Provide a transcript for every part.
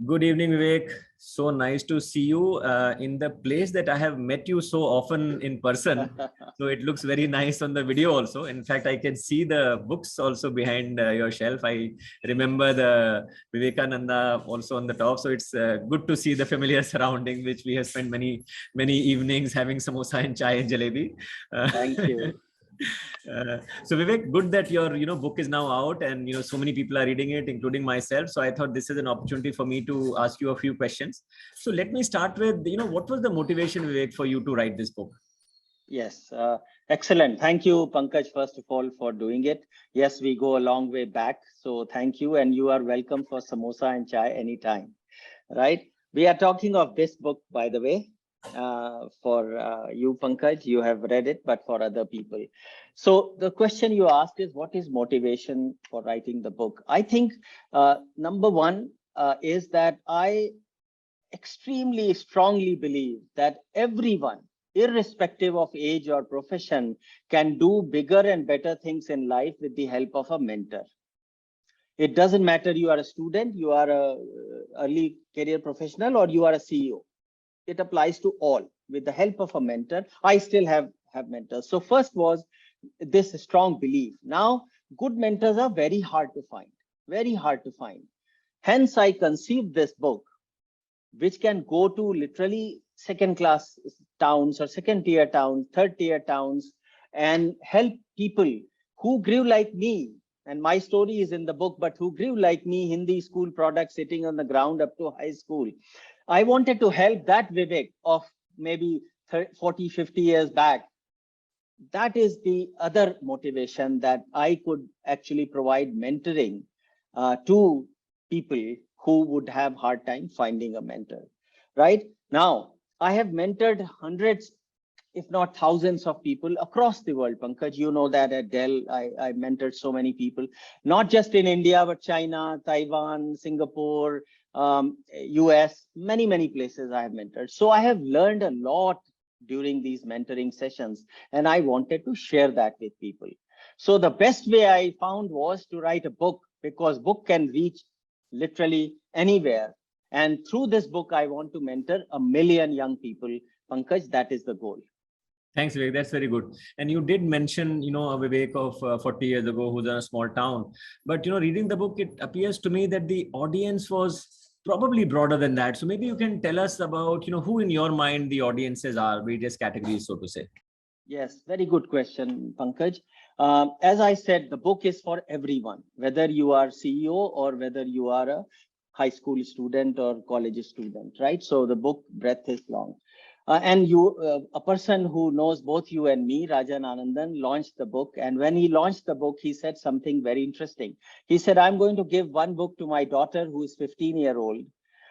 Good evening, Vivek. So nice to see you in the place that I have met you so often in person. So it looks very nice on the video also. In fact, I can see the books also behind your shelf. I remember the Vivekananda also on the top. So it's good to see the familiar surrounding, which we have spent many evenings having samosa and chai and jalebi. Thank you. So Vivek, good that your book is now out, and so many people are reading it, including myself. So I thought this is an opportunity for me to ask you a few questions. So let me start with what was the motivation, Vivek, for you to write this book? Yes, excellent. Thank you, Pankaj, first of all, for doing it. Yes, we go a long way back. So thank you. And you are welcome for samosa and chai anytime, right? We are talking of this book, by the way, for you, Pankaj, you have read it, but for other people. So the question you asked is, what is motivation for writing the book? I think number one is that I extremely strongly believe that everyone, irrespective of age or profession, can do bigger and better things in life with the help of a mentor. It doesn't matter you are a student, you are a early career professional, or you are a CEO. It applies to all. With the help of a mentor, I still have mentors. So first was this strong belief. Now, good mentors are very hard to find, very hard to find. Hence, I conceived this book, which can go to literally second class towns or second tier towns, third tier towns, and help people who grew like me. And my story is in the book, but who grew like me, Hindi school product sitting on the ground up to high school. I wanted to help that Vivek of maybe 30, 40, 50 years back. That is the other motivation, that I could actually provide mentoring to people who would have hard time finding a mentor. Right now, I have mentored hundreds, if not thousands of people across the world. Pankaj, you know that at Dell, I mentored so many people, not just in India, but China, Taiwan, Singapore, US, many places I have mentored. So I have learned a lot during these mentoring sessions, and I wanted to share that with people. So the best way I found was to write a book, because book can reach literally anywhere. And through this book, I want to mentor 1 million young people. Pankaj, that is the goal. Thanks, Vivek. That's very good. And you did mention, a Vivek of 40 years ago who's in a small town. But, reading the book, it appears to me that the audience was probably broader than that. So maybe you can tell us about, who in your mind the audiences are, various categories, so to say. Yes, very good question, Pankaj. As I said, the book is for everyone, whether you are CEO or whether you are a high school student or college student, right? So the book breadth is long. And a person who knows both you and me, Rajan Anandan, launched the book. And when he launched the book, he said something very interesting. He said, I'm going to give one book to my daughter who is 15-year-old.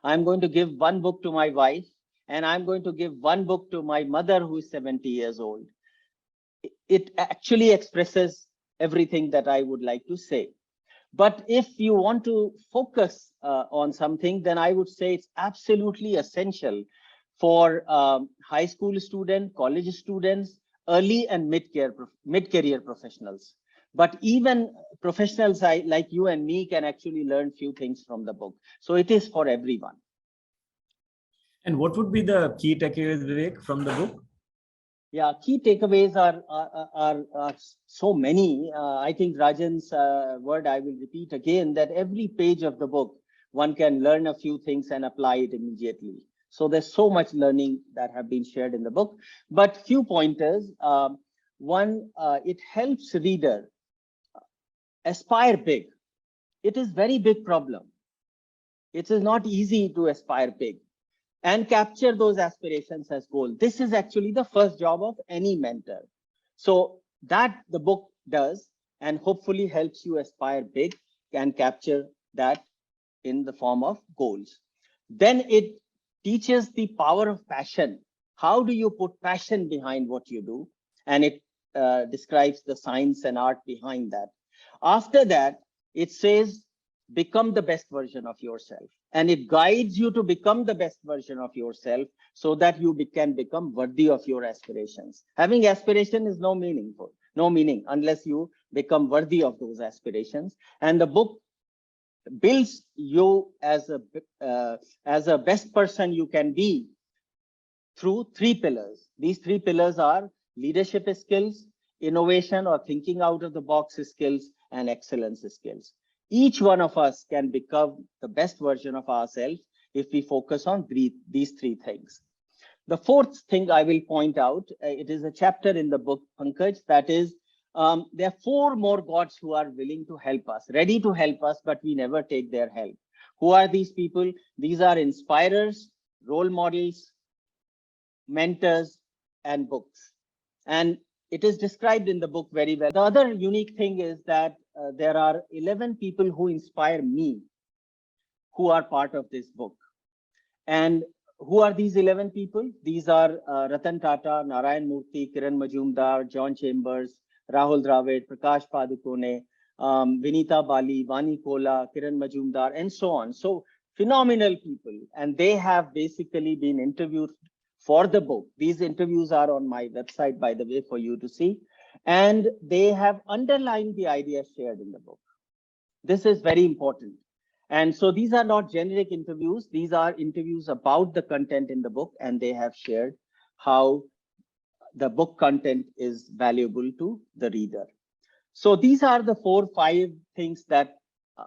I'm going to give one book to my wife, and I'm going to give one book to my mother who is 70 years old. It actually expresses everything that I would like to say. But if you want to focus on something, then I would say it's absolutely essential for high school students, college students, early and mid-career professionals. But even professionals like you and me can actually learn few things from the book. So it is for everyone. And what would be the key takeaways, Vivek, from the book? Yeah, key takeaways are so many. I think Rajan's word I will repeat again, that every page of the book, one can learn a few things and apply it immediately. So there's so much learning that have been shared in the book, but few pointers. One, it helps reader aspire big. It is very big problem. It is not easy to aspire big and capture those aspirations as goal. This is actually the first job of any mentor. So that the book does, and hopefully helps you aspire big and capture that in the form of goals. Then it teaches the power of passion. How do you put passion behind what you do? And it describes the science and art behind that. After that, it says, become the best version of yourself. And it guides you to become the best version of yourself, so that you can become worthy of your aspirations. Having aspiration is no meaning unless you become worthy of those aspirations. And the book builds you as a best person you can be through three pillars. These three pillars are leadership skills, innovation or thinking out of the box skills, and excellence skills. Each one of us can become the best version of ourselves if we focus on these three things. The fourth thing I will point out, it is a chapter in the book, Pankaj, that is, there are four more gods who are willing to help us, ready to help us, but we never take their help. Who are these people? These are inspirers, role models, mentors, and books. And it is described in the book very well. The other unique thing is that there are 11 people who inspire me who are part of this book. And who are these 11 people? These are Ratan Tata, Narayan Murthy, Kiran Majumdar, John Chambers, Rahul Dravid, Prakash Padukone, Vinita Bali, Vani Kola, Kiran Majumdar, and so on. So phenomenal people. And they have basically been interviewed for the book. These interviews are on my website, by the way, for you to see. And they have underlined the ideas shared in the book. This is very important. And so these are not generic interviews. These are interviews about the content in the book, and they have shared how the book content is valuable to the reader. So these are the 4-5 things that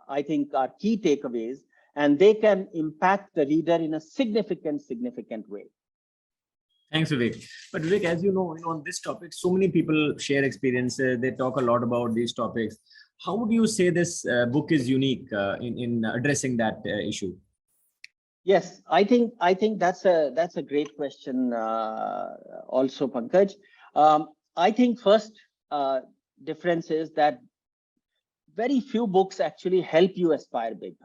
I think are key takeaways, and they can impact the reader in a significant way. Thanks, Vivek. But Vivek, as you know, on this topic, so many people share experiences. They talk a lot about these topics. How would you say this book is unique in addressing that issue? Yes, I think that's a great question. Also, Pankaj, I think first difference is that very few books actually help you aspire big.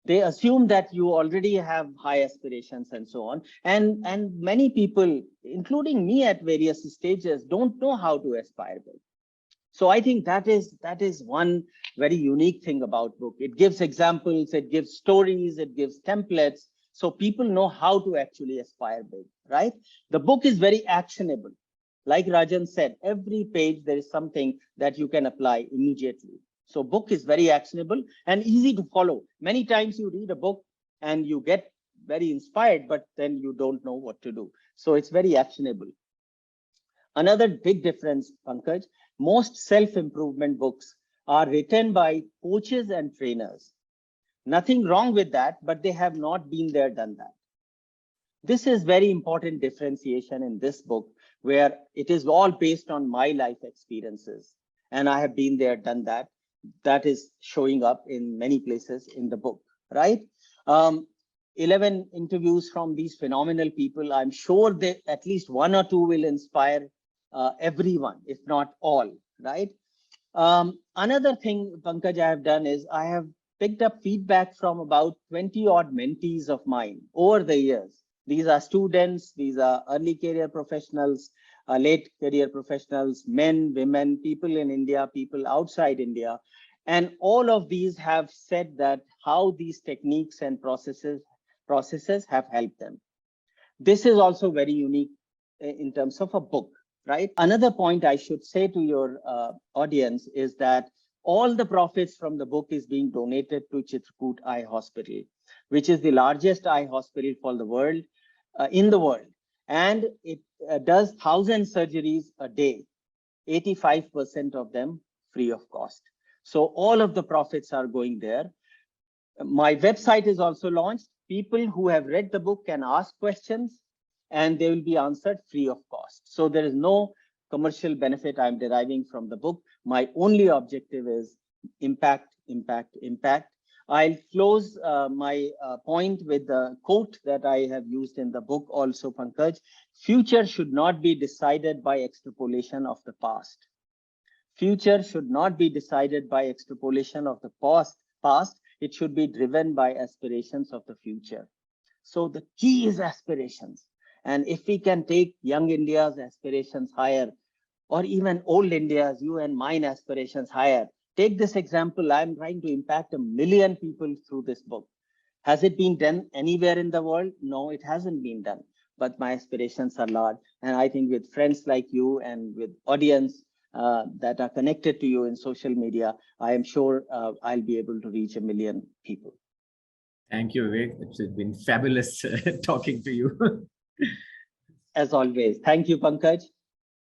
They assume that you already have high aspirations and so on. And many people, including me at various stages, don't know how to aspire big. So I think that is one very unique thing about book. It gives examples, it gives stories, it gives templates. So people know how to actually aspire big, right? The book is very actionable. Like Rajan said, every page there is something that you can apply immediately. So book is very actionable and easy to follow. Many times you read a book and you get very inspired, but then you don't know what to do. So it's very actionable. Another big difference, Pankaj, most self-improvement books are written by coaches and trainers. Nothing wrong with that, but they have not been there, done that. This is very important differentiation in this book, where it is all based on my life experiences. And I have been there, done that. That is showing up in many places in the book, right? 11 interviews from these phenomenal people. I'm sure that at least one or two will inspire everyone, if not all, right? Another thing, Pankaj, I have done is I have picked up feedback from about 20 odd mentees of mine over the years. These are students, these are early career professionals, late career professionals, men, women, people in India, people outside India. And all of these have said that how these techniques and processes have helped them. This is also very unique in terms of a book, right? Another point I should say to your audience is that all the profits from the book is being donated to Chitrakoot Eye Hospital, which is the largest eye hospital for the world, in the world. And it does 1,000 surgeries a day, 85% of them free of cost. So all of the profits are going there. My website is also launched. People who have read the book can ask questions and they will be answered free of cost. So there is no commercial benefit I'm deriving from the book. My only objective is impact, impact, impact. I'll close my point with the quote that I have used in the book also, Pankaj. Future should not be decided by extrapolation of the past. Future should not be decided by extrapolation of the past. It should be driven by aspirations of the future. So the key is aspirations. And if we can take young India's aspirations higher, or even old India's, you and mine aspirations higher, take this example. I'm trying to impact 1 million people through this book. Has it been done anywhere in the world? No, it hasn't been done. But my aspirations are large. And I think with friends like you and with audience, that are connected to you in social media, I am sure I'll be able to reach 1 million people. Thank you, Vivek. It's been fabulous talking to you. As always. Thank you, Pankaj.